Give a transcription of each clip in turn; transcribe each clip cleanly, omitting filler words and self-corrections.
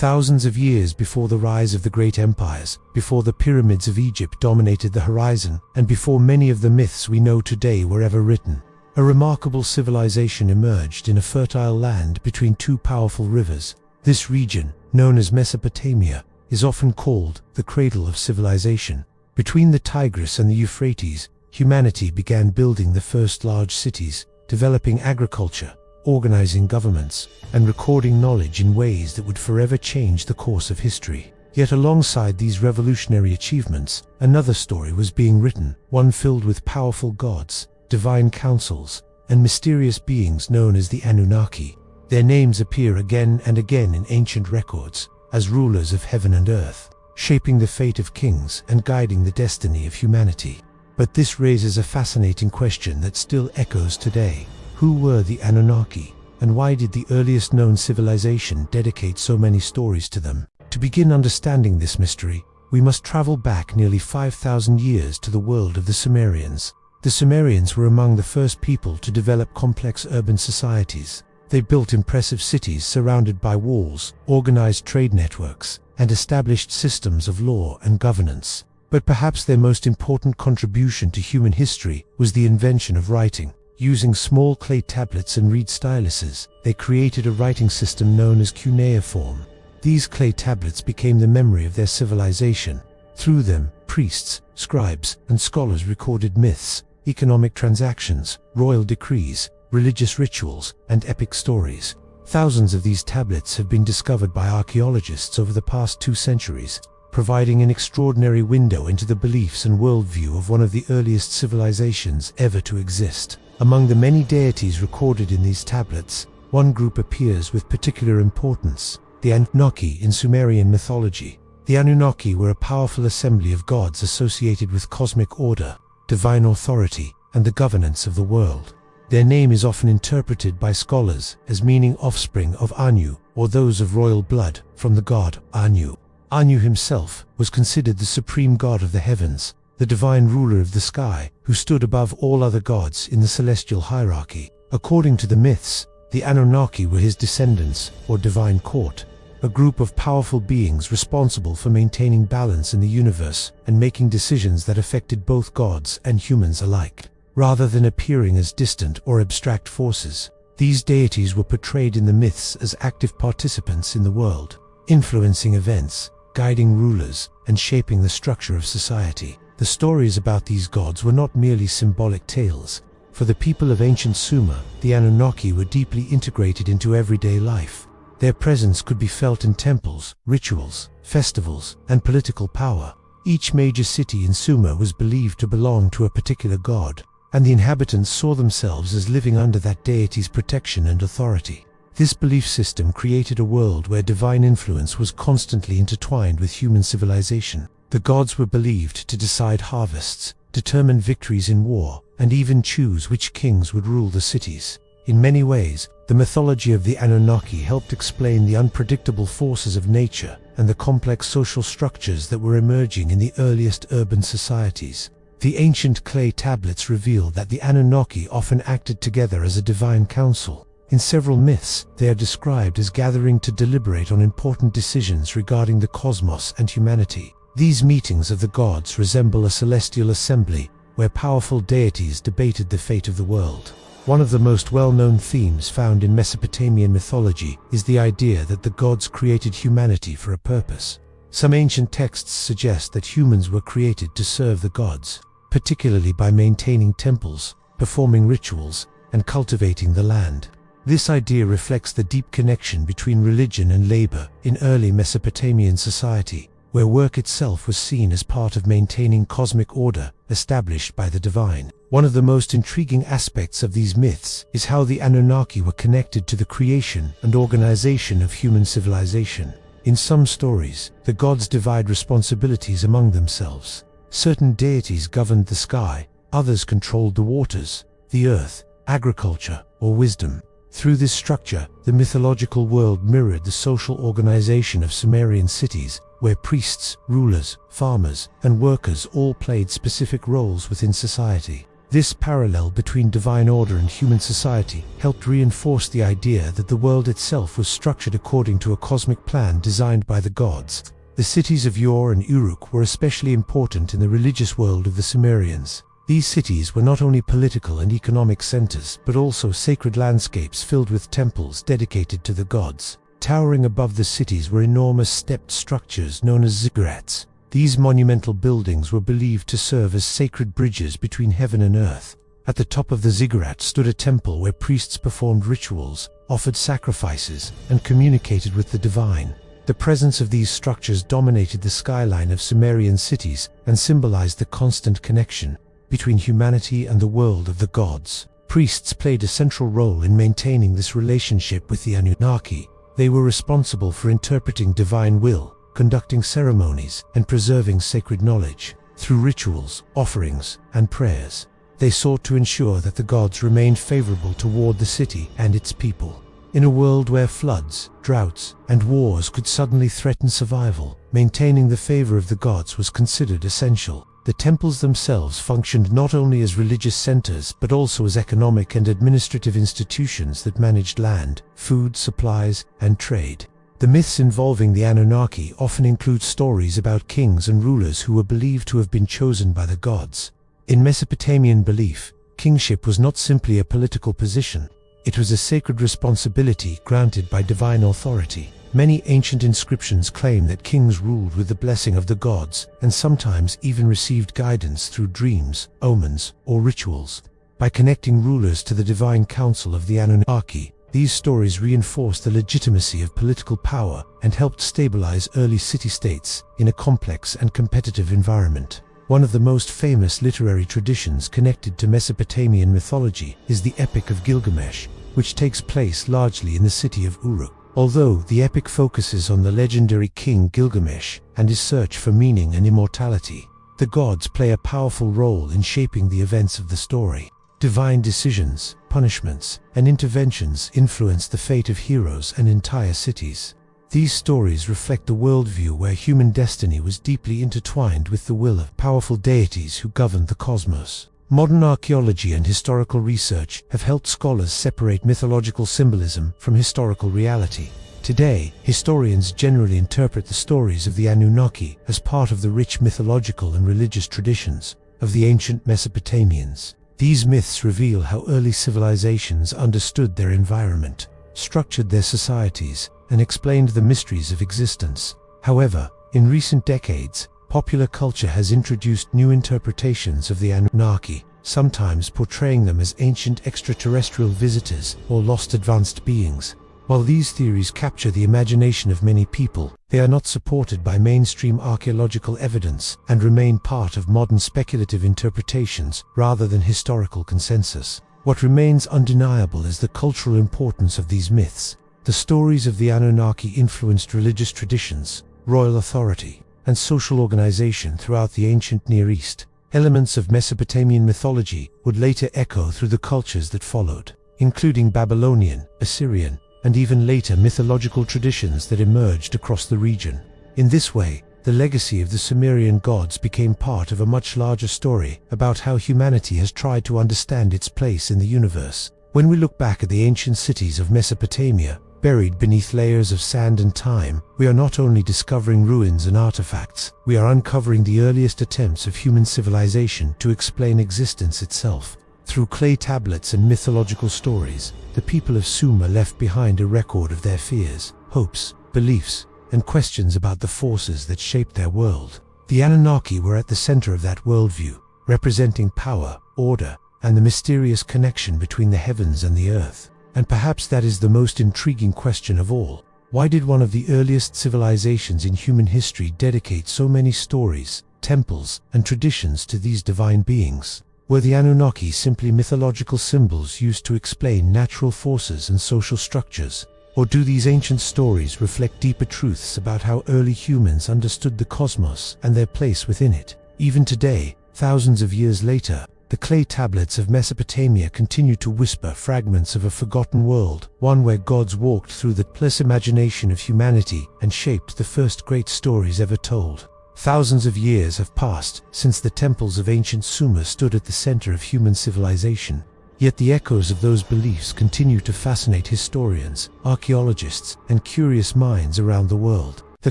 Thousands of years before the rise of the great empires, before the pyramids of Egypt dominated the horizon, and before many of the myths we know today were ever written, a remarkable civilization emerged in a fertile land between two powerful rivers. This region, known as Mesopotamia, is often called the cradle of civilization. Between the Tigris and the Euphrates, humanity began building the first large cities, developing agriculture, organizing governments, and recording knowledge in ways that would forever change the course of history. Yet alongside these revolutionary achievements, another story was being written, one filled with powerful gods, divine councils, and mysterious beings known as the Anunnaki. Their names appear again and again in ancient records, as rulers of heaven and earth, shaping the fate of kings and guiding the destiny of humanity. But this raises a fascinating question that still echoes today. Who were the Anunnaki, and why did the earliest known civilization dedicate so many stories to them? To begin understanding this mystery, we must travel back nearly 5,000 years to the world of the Sumerians. The Sumerians were among the first people to develop complex urban societies. They built impressive cities surrounded by walls, organized trade networks, and established systems of law and governance. But perhaps their most important contribution to human history was the invention of writing. Using small clay tablets and reed styluses, they created a writing system known as Cuneiform. These clay tablets became the memory of their civilization. Through them, priests, scribes, and scholars recorded myths, economic transactions, royal decrees, religious rituals, and epic stories. Thousands of these tablets have been discovered by archaeologists over the past 2 centuries, providing an extraordinary window into the beliefs and worldview of one of the earliest civilizations ever to exist. Among the many deities recorded in these tablets, one group appears with particular importance: the Anunnaki in Sumerian mythology. The Anunnaki were a powerful assembly of gods associated with cosmic order, divine authority, and the governance of the world. Their name is often interpreted by scholars as meaning offspring of Anu, or those of royal blood, from the god Anu. Anu himself was considered the supreme god of the heavens, the divine ruler of the sky, who stood above all other gods in the celestial hierarchy. According to the myths, the Anunnaki were his descendants, or divine court, a group of powerful beings responsible for maintaining balance in the universe and making decisions that affected both gods and humans alike. Rather than appearing as distant or abstract forces, these deities were portrayed in the myths as active participants in the world, influencing events, guiding rulers, and shaping the structure of society. The stories about these gods were not merely symbolic tales. For the people of ancient Sumer, the Anunnaki were deeply integrated into everyday life. Their presence could be felt in temples, rituals, festivals, and political power. Each major city in Sumer was believed to belong to a particular god, and the inhabitants saw themselves as living under that deity's protection and authority. This belief system created a world where divine influence was constantly intertwined with human civilization. The gods were believed to decide harvests, determine victories in war, and even choose which kings would rule the cities. In many ways, the mythology of the Anunnaki helped explain the unpredictable forces of nature and the complex social structures that were emerging in the earliest urban societies. The ancient clay tablets reveal that the Anunnaki often acted together as a divine council. In several myths, they are described as gathering to deliberate on important decisions regarding the cosmos and humanity. These meetings of the gods resemble a celestial assembly where powerful deities debated the fate of the world. One of the most well-known themes found in Mesopotamian mythology is the idea that the gods created humanity for a purpose. Some ancient texts suggest that humans were created to serve the gods, particularly by maintaining temples, performing rituals, and cultivating the land. This idea reflects the deep connection between religion and labor in early Mesopotamian society, where work itself was seen as part of maintaining cosmic order established by the divine. One of the most intriguing aspects of these myths is how the Anunnaki were connected to the creation and organization of human civilization. In some stories, the gods divide responsibilities among themselves. Certain deities governed the sky, others controlled the waters, the earth, agriculture, or wisdom. Through this structure, the mythological world mirrored the social organization of Sumerian cities, where priests, rulers, farmers, and workers all played specific roles within society. This parallel between divine order and human society helped reinforce the idea that the world itself was structured according to a cosmic plan designed by the gods. The cities of Ur and Uruk were especially important in the religious world of the Sumerians. These cities were not only political and economic centers, but also sacred landscapes filled with temples dedicated to the gods. Towering above the cities were enormous stepped structures known as ziggurats. These monumental buildings were believed to serve as sacred bridges between heaven and earth. At the top of the ziggurat stood a temple where priests performed rituals, offered sacrifices, and communicated with the divine. The presence of these structures dominated the skyline of Sumerian cities and symbolized the constant connection between humanity and the world of the gods. Priests played a central role in maintaining this relationship with the Anunnaki. They were responsible for interpreting divine will, conducting ceremonies, and preserving sacred knowledge. Through rituals, offerings, and prayers, they sought to ensure that the gods remained favorable toward the city and its people. In a world where floods, droughts, and wars could suddenly threaten survival, maintaining the favor of the gods was considered essential. The temples themselves functioned not only as religious centers but also as economic and administrative institutions that managed land, food, supplies, and trade. The myths involving the Anunnaki often include stories about kings and rulers who were believed to have been chosen by the gods. In Mesopotamian belief, kingship was not simply a political position. It was a sacred responsibility granted by divine authority. Many ancient inscriptions claim that kings ruled with the blessing of the gods, and sometimes even received guidance through dreams, omens, or rituals. By connecting rulers to the divine council of the Anunnaki, these stories reinforced the legitimacy of political power and helped stabilize early city-states in a complex and competitive environment. One of the most famous literary traditions connected to Mesopotamian mythology is the Epic of Gilgamesh, which takes place largely in the city of Uruk. Although the epic focuses on the legendary king Gilgamesh and his search for meaning and immortality, the gods play a powerful role in shaping the events of the story. Divine decisions, punishments, and interventions influence the fate of heroes and entire cities. These stories reflect the worldview where human destiny was deeply intertwined with the will of powerful deities who governed the cosmos. Modern archaeology and historical research have helped scholars separate mythological symbolism from historical reality. Today, historians generally interpret the stories of the Anunnaki as part of the rich mythological and religious traditions of the ancient Mesopotamians. These myths reveal how early civilizations understood their environment, structured their societies, and explained the mysteries of existence. However, in recent decades, popular culture has introduced new interpretations of the Anunnaki, sometimes portraying them as ancient extraterrestrial visitors or lost advanced beings. While these theories capture the imagination of many people, they are not supported by mainstream archaeological evidence and remain part of modern speculative interpretations rather than historical consensus. What remains undeniable is the cultural importance of these myths. The stories of the Anunnaki influenced religious traditions, royal authority, and social organization throughout the ancient Near East. Elements of Mesopotamian mythology would later echo through the cultures that followed, including Babylonian, Assyrian, and even later mythological traditions that emerged across the region. In this way, the legacy of the Sumerian gods became part of a much larger story about how humanity has tried to understand its place in the universe. When we look back at the ancient cities of Mesopotamia, buried beneath layers of sand and time, we are not only discovering ruins and artifacts, we are uncovering the earliest attempts of human civilization to explain existence itself. Through clay tablets and mythological stories, the people of Sumer left behind a record of their fears, hopes, beliefs, and questions about the forces that shaped their world. The Anunnaki were at the center of that worldview, representing power, order, and the mysterious connection between the heavens and the earth. And perhaps that is the most intriguing question of all. Why did one of the earliest civilizations in human history dedicate so many stories, temples, and traditions to these divine beings? Were the Anunnaki simply mythological symbols used to explain natural forces and social structures? Or do these ancient stories reflect deeper truths about how early humans understood the cosmos and their place within it? Even today, thousands of years later, the clay tablets of Mesopotamia continue to whisper fragments of a forgotten world, one where gods walked through the imagination of humanity and shaped the first great stories ever told. Thousands of years have passed since the temples of ancient Sumer stood at the center of human civilization. Yet the echoes of those beliefs continue to fascinate historians, archaeologists, and curious minds around the world. The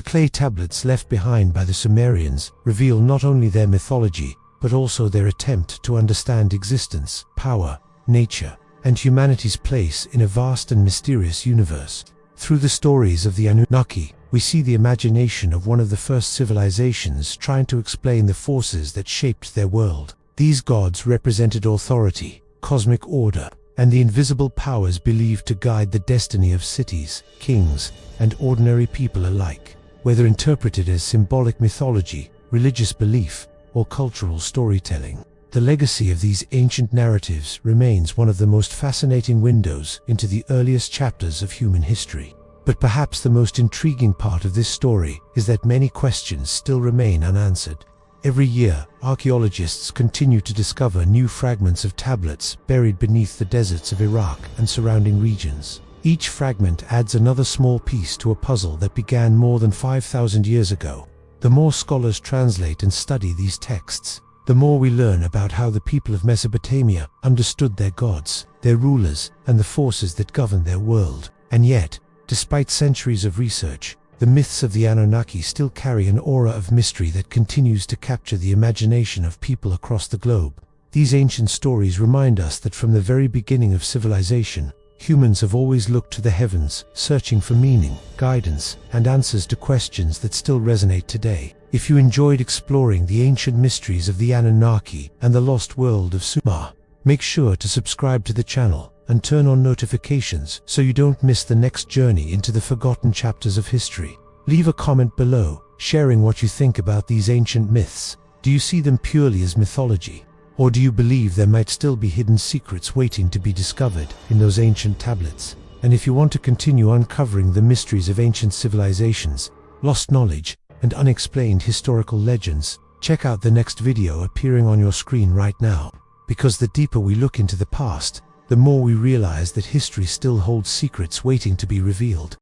clay tablets left behind by the Sumerians reveal not only their mythology, but also their attempt to understand existence, power, nature, and humanity's place in a vast and mysterious universe. Through the stories of the Anunnaki, we see the imagination of one of the first civilizations trying to explain the forces that shaped their world. These gods represented authority, cosmic order, and the invisible powers believed to guide the destiny of cities, kings, and ordinary people alike. Whether interpreted as symbolic mythology, religious belief, or cultural storytelling, the legacy of these ancient narratives remains one of the most fascinating windows into the earliest chapters of human history. But perhaps the most intriguing part of this story is that many questions still remain unanswered. Every year, archaeologists continue to discover new fragments of tablets buried beneath the deserts of Iraq and surrounding regions. Each fragment adds another small piece to a puzzle that began more than 5,000 years ago. The more scholars translate and study these texts, the more we learn about how the people of Mesopotamia understood their gods, their rulers, and the forces that governed their world. And yet, despite centuries of research, the myths of the Anunnaki still carry an aura of mystery that continues to capture the imagination of people across the globe. These ancient stories remind us that from the very beginning of civilization, humans have always looked to the heavens, searching for meaning, guidance, and answers to questions that still resonate today. If you enjoyed exploring the ancient mysteries of the Anunnaki and the lost world of Sumer, make sure to subscribe to the channel and turn on notifications so you don't miss the next journey into the forgotten chapters of history. Leave a comment below, sharing what you think about these ancient myths. Do you see them purely as mythology? Or do you believe there might still be hidden secrets waiting to be discovered in those ancient tablets? And if you want to continue uncovering the mysteries of ancient civilizations, lost knowledge, and unexplained historical legends, check out the next video appearing on your screen right now. Because the deeper we look into the past, the more we realize that history still holds secrets waiting to be revealed.